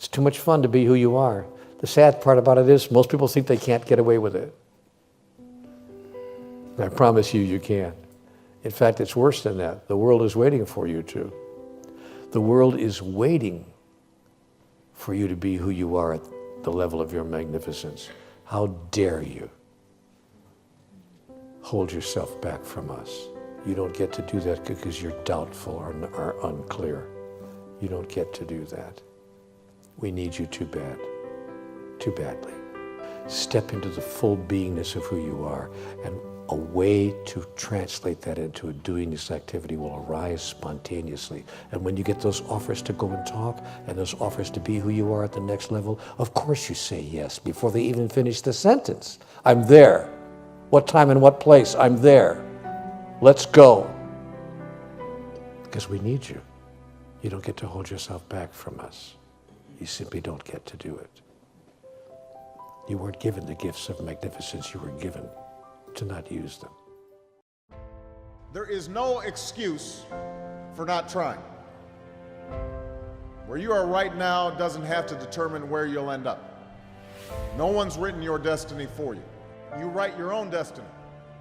It's too much fun to be who you are. The sad part about it is most people think they can't get away with it. And I promise you, you can. In fact, it's worse than that. The world is waiting for you to. The world is waiting for you to be who you are at the level of your magnificence. How dare you hold yourself back from us? You don't get to do that because you're doubtful or unclear. You don't get to do that. We need you too badly. Step into the full beingness of who you are, and a way to translate that into a doing this activity will arise spontaneously. And when you get those offers to go and talk, and those offers to be who you are at the next level, of course you say yes before they even finish the sentence. I'm there. What time and what place? I'm there. Let's go. Because we need you. You don't get to hold yourself back from us. You simply don't get to do it. You weren't given the gifts of magnificence. You were given to not use them. There is no excuse for not trying. Where you are right now doesn't have to determine where you'll end up. No one's written your destiny for you. You write your own destiny.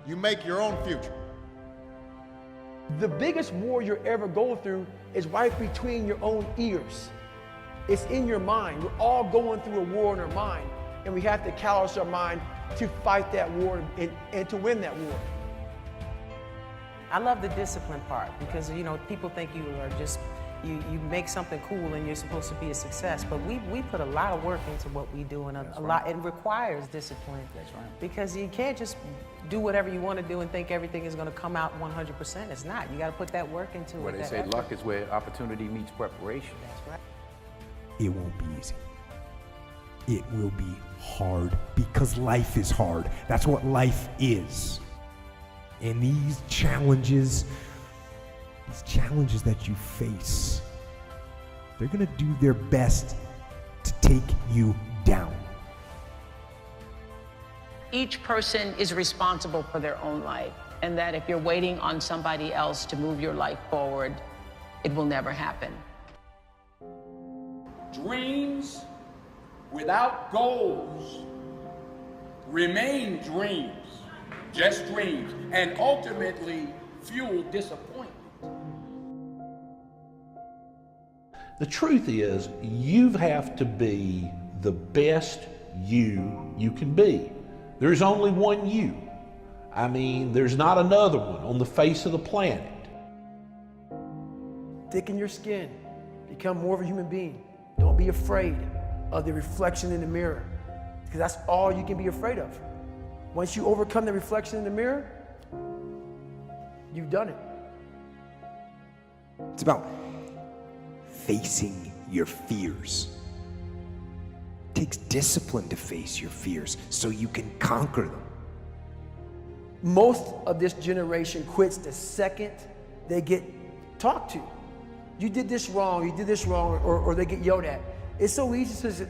You make your own future. The biggest war you're ever going through is right between your own ears. It's in your mind. We're all going through a war in our mind, and we have to callous our mind to fight that war and to win that war. I love the discipline part because, you know, people think you are just, you make something cool and you're supposed to be a success, but we put a lot of work into what we do, and a lot, it requires discipline. That's right. Because you can't just do whatever you want to do and think everything is going to come out 100%. It's not. You got to put that work into it. Well, they say luck is where opportunity meets preparation. That's right. It won't be easy. It will be hard because life is hard. That's what life is. And these challenges that you face, they're gonna do their best to take you down. Each person is responsible for their own life, and that if you're waiting on somebody else to move your life forward, it will never happen. Dreams without goals remain dreams, just dreams, and ultimately fuel disappointment. The truth is, you have to be the best you can be. There's only one you. I mean, there's not another one on the face of the planet. Thicken your skin. Become more of a human being. Don't be afraid of the reflection in the mirror, because that's all you can be afraid of. Once you overcome the reflection in the mirror, you've done it. It's about facing your fears. It takes discipline to face your fears so you can conquer them. Most of this generation quits the second they get talked to. You did this wrong, or they get yelled at. It's so easy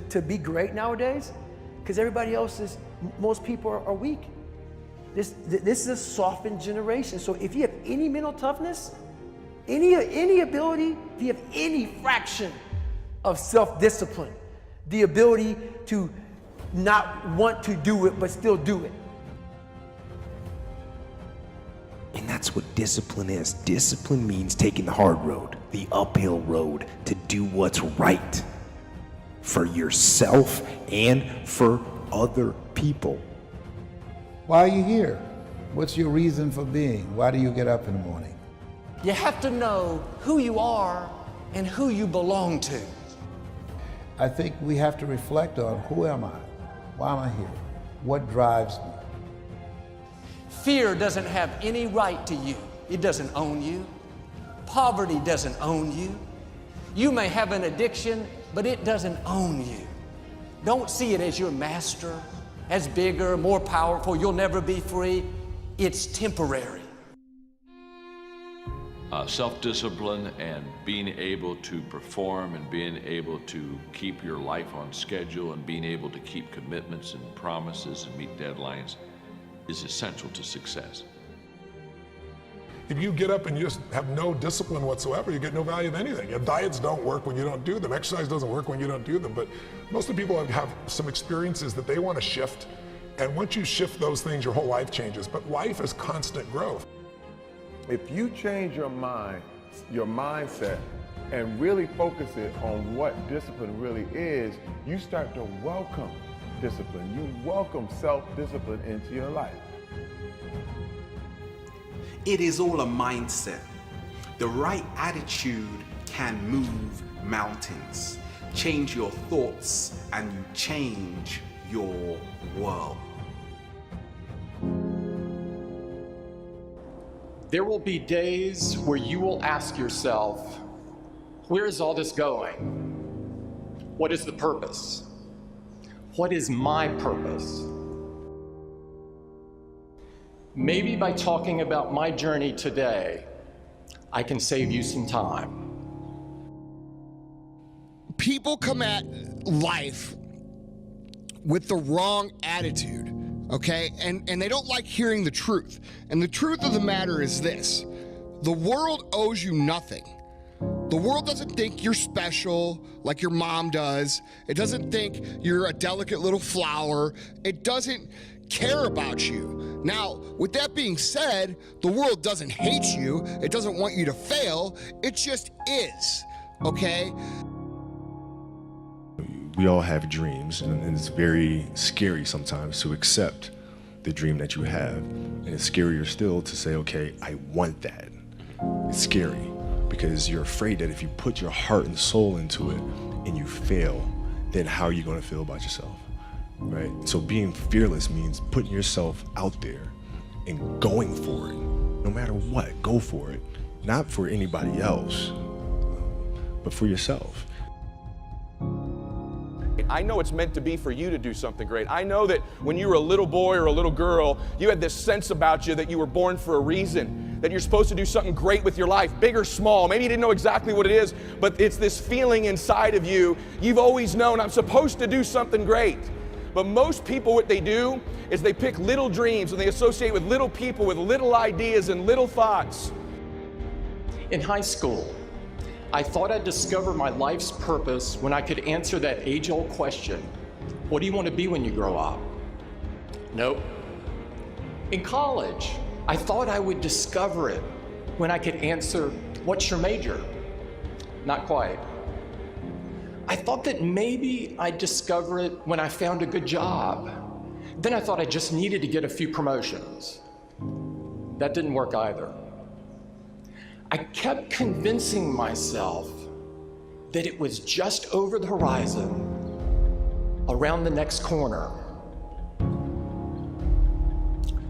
to be great nowadays because everybody else is, most people are weak. This is a softened generation. So if you have any mental toughness, any ability, if you have any fraction of self-discipline, the ability to not want to do it but still do it. And that's what discipline is. Discipline means taking the hard road, the uphill road, to do what's right for yourself and for other people. Why are you here? What's your reason for being? Why do you get up in the morning? You have to know who you are and who you belong to. I think we have to reflect on who am I? Why am I here? What drives me? Fear doesn't have any right to you. It doesn't own you. Poverty doesn't own you. You may have an addiction, but it doesn't own you. Don't see it as your master, as bigger, more powerful. You'll never be free. It's temporary. Self-discipline and being able to perform and being able to keep your life on schedule and being able to keep commitments and promises and meet deadlines is essential to success. If you get up and you just have no discipline whatsoever, you get no value of anything. And diets don't work when you don't do them. Exercise doesn't work when you don't do them. But most of the people have some experiences that they want to shift. And once you shift those things, your whole life changes. But life is constant growth. If you change your mind, your mindset, and really focus it on what discipline really is, you start to welcome discipline. You welcome self-discipline into your life. It is all a mindset. The right attitude can move mountains. Change your thoughts and you change your world. There will be days where you will ask yourself, where is all this going? What is the purpose? What is my purpose? Maybe by talking about my journey today, I can save you some time. People come at life with the wrong attitude, okay? And they don't like hearing the truth. And the truth of the matter is this: the world owes you nothing. The world doesn't think you're special like your mom does. It doesn't think you're a delicate little flower. It doesn't care about you. Now, with that being said, the world doesn't hate you. It doesn't want you to fail. It just is, okay? We all have dreams, and it's very scary sometimes to accept the dream that you have. And it's scarier still to say, okay, I want that. It's scary because you're afraid that if you put your heart and soul into it and you fail, then how are you going to feel about yourself, right? So being fearless means putting yourself out there and going for it. No matter what, go for it. Not for anybody else, but for yourself. I know it's meant to be for you to do something great. I know that when you were a little boy or a little girl, you had this sense about you that you were born for a reason, that you're supposed to do something great with your life, big or small. Maybe you didn't know exactly what it is, but it's this feeling inside of you. You've always known, I'm supposed to do something great. But most people, what they do is they pick little dreams and they associate with little people with little ideas and little thoughts. In high school, I thought I'd discover my life's purpose when I could answer that age-old question, what do you want to be when you grow up? Nope. In college, I thought I would discover it when I could answer, what's your major? Not quite. I thought that maybe I'd discover it when I found a good job. Then I thought I just needed to get a few promotions. That didn't work either. I kept convincing myself that it was just over the horizon, around the next corner.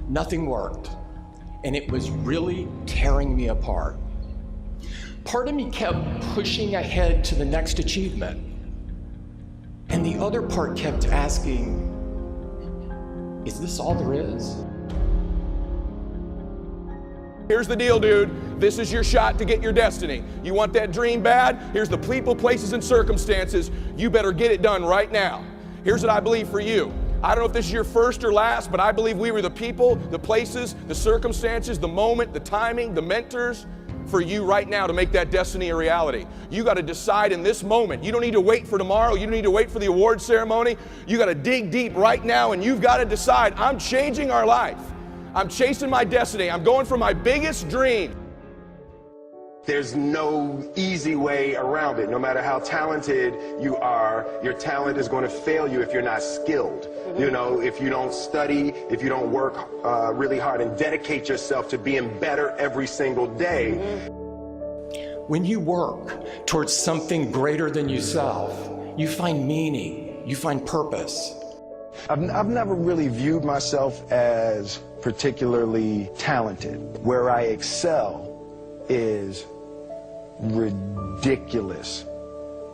Nothing worked, and it was really tearing me apart. Part of me kept pushing ahead to the next achievement, and the other part kept asking, is this all there is? Here's the deal, dude. This is your shot to get your destiny. You want that dream bad? Here's the people, places, and circumstances. You better get it done right now. Here's what I believe for you. I don't know if this is your first or last, but I believe we were the people, the places, the circumstances, the moment, the timing, the mentors for you right now to make that destiny a reality. You got to decide in this moment. You don't need to wait for tomorrow. You don't need to wait for the award ceremony. You got to dig deep right now, and you've got to decide, I'm changing our life. I'm chasing my destiny. I'm going for my biggest dream. There's no easy way around it. No matter how talented you are, your talent is going to fail you if you're not skilled. You know, if you don't study, if you don't work really hard and dedicate yourself to being better every single day. When you work towards something greater than yourself, you find meaning, you find purpose. I've never really viewed myself as particularly talented. Where I excel is ridiculous,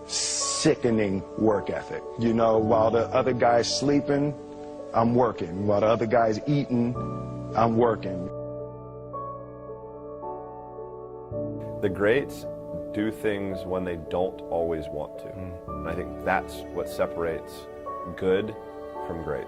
sickening work ethic. You know, while the other guy's sleeping, I'm working. While the other guy's eating, I'm working. The greats do things when they don't always want to. And I think that's what separates good from great.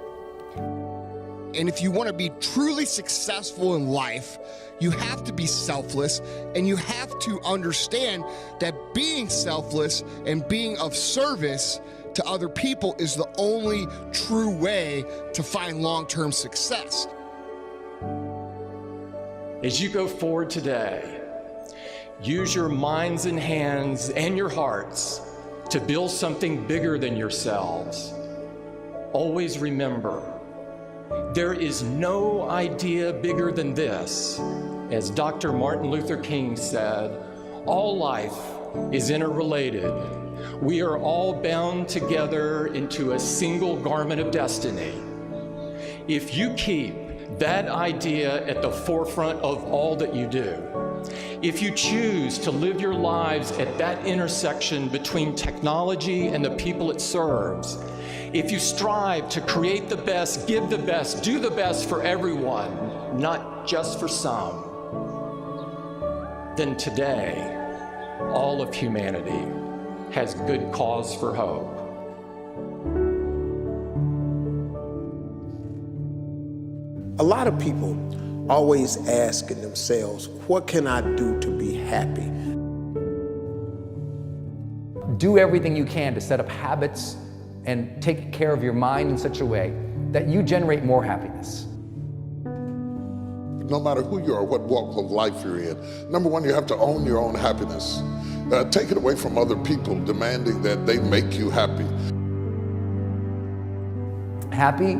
And if you want to be truly successful in life, you have to be selfless, and you have to understand that being selfless and being of service to other people is the only true way to find long-term success. As you go forward today, use your minds and hands and your hearts to build something bigger than yourselves. Always remember, there is no idea bigger than this. As Dr. Martin Luther King said, all life is interrelated. We are all bound together into a single garment of destiny. If you keep that idea at the forefront of all that you do, if you choose to live your lives at that intersection between technology and the people it serves, if you strive to create the best, give the best, do the best for everyone, not just for some, then today, all of humanity has good cause for hope. A lot of people always asking themselves, what can I do to be happy? Do everything you can to set up habits and take care of your mind in such a way that you generate more happiness. No matter who you are, what walk of life you're in, number one, you have to own your own happiness. Take it away from other people demanding that they make you happy. Happy,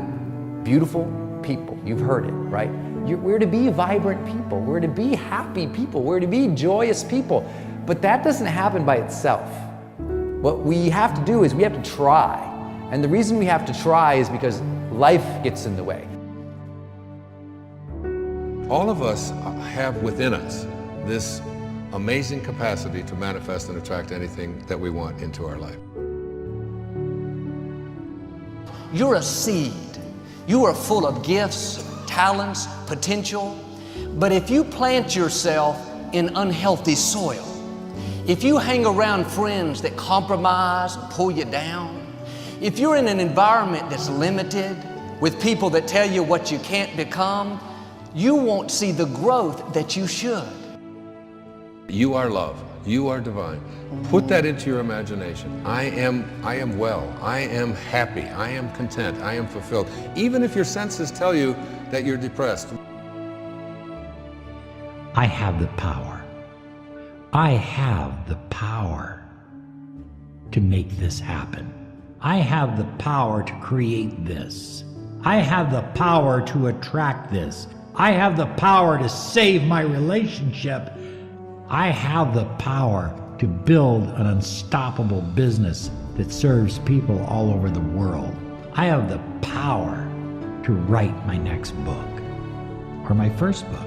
beautiful people. You've heard it, right? We're to be vibrant people. We're to be happy people. We're to be joyous people. But that doesn't happen by itself. What we have to do is we have to try. And the reason we have to try is because life gets in the way. All of us have within us this amazing capacity to manifest and attract anything that we want into our life. You're a seed. You are full of gifts, talents, potential. But if you plant yourself in unhealthy soil, if you hang around friends that compromise and pull you down, if you're in an environment that's limited with people that tell you what you can't become, you won't see the growth that you should. You are love. You are divine. Put that into your imagination. I am well. I am happy. I am content. I am fulfilled. Even if your senses tell you that you're depressed. I have the power. I have the power to make this happen. I have the power to create this. I have the power to attract this. I have the power to save my relationship. I have the power to build an unstoppable business that serves people all over the world. I have the power to write my next book or my first book.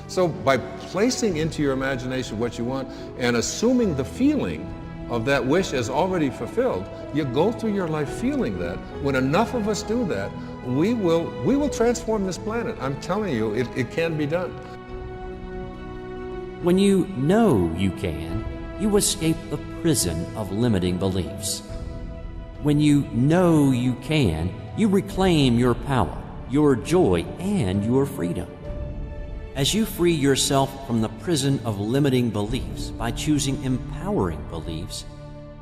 So by placing into your imagination what you want and assuming the feeling of that wish as already fulfilled, you go through your life feeling that. When enough of us do that, we will transform this planet. I'm telling you, it can be done. When you know you can, you escape the prison of limiting beliefs. When you know you can, you reclaim your power, your joy, and your freedom. As you free yourself from the prison of limiting beliefs by choosing empowering beliefs,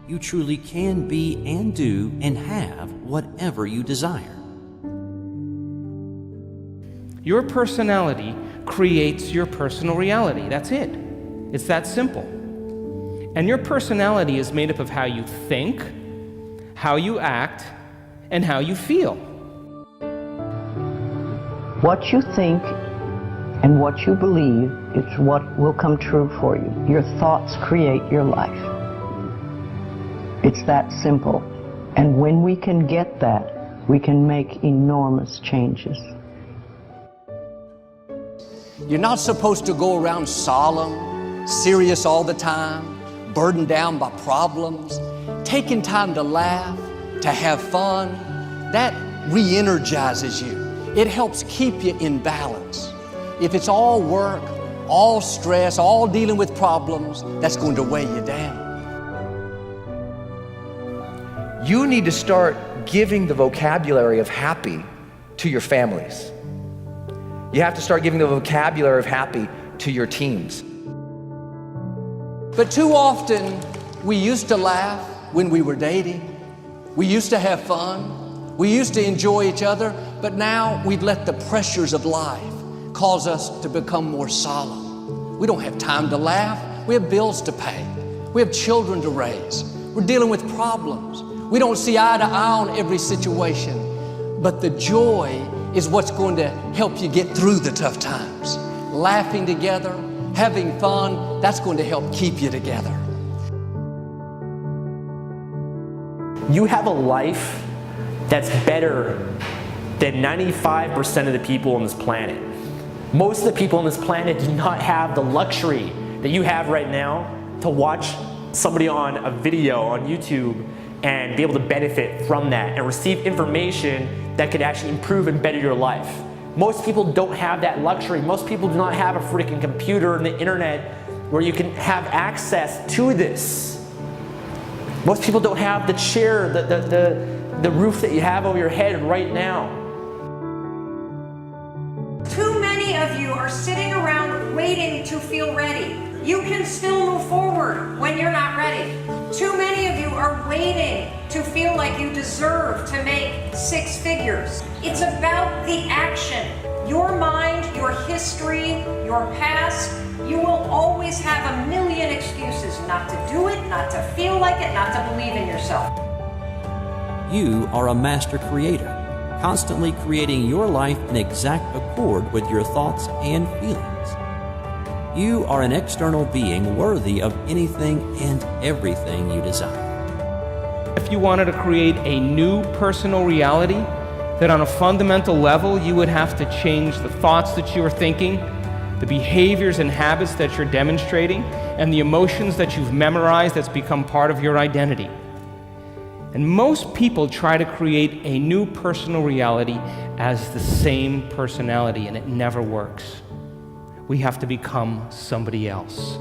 you truly can be and do and have whatever you desire. Your personality creates your personal reality. That's it. It's that simple. And your personality is made up of how you think, how you act, and how you feel. What you think and what you believe is what will come true for you. Your thoughts create your life. It's that simple. And when we can get that, we can make enormous changes. You're not supposed to go around solemn, serious all the time, burdened down by problems. Taking time to laugh, to have fun, that re-energizes you. It helps keep you in balance. If it's all work, all stress, all dealing with problems, that's going to weigh you down. You need to start giving the vocabulary of happy to your families. You have to start giving the vocabulary of happy to your teams. But too often, we used to laugh when we were dating. We used to have fun. We used to enjoy each other, but now we've let the pressures of life cause us to become more solemn. We don't have time to laugh. We have bills to pay. We have children to raise. We're dealing with problems. We don't see eye to eye on every situation, but the joy is what's going to help you get through the tough times. Laughing together, having fun, that's going to help keep you together. You have a life that's better than 95% of the people on this planet. Most of the people on this planet do not have the luxury that you have right now to watch somebody on a video on YouTube and be able to benefit from that and receive information that could actually improve and better your life. Most people don't have that luxury. Most people do not have a freaking computer and the internet where you can have access to this. Most people don't have the chair, the roof that you have over your head right now. Too many of you are sitting around waiting to feel ready. You can still move forward when you're not ready. Too many of you are waiting to feel like you deserve to make 6 figures. It's about the action. Your mind, your history, your past, you will always have a million excuses not to do it, not to feel like it, not to believe in yourself. You are a master creator, constantly creating your life in exact accord with your thoughts and feelings. You are an external being worthy of anything and everything you desire. If you wanted to create a new personal reality, that on a fundamental level you would have to change the thoughts that you are thinking, the behaviors and habits that you're demonstrating, and the emotions that you've memorized that's become part of your identity. And most people try to create a new personal reality as the same personality, and it never works. We have to become somebody else.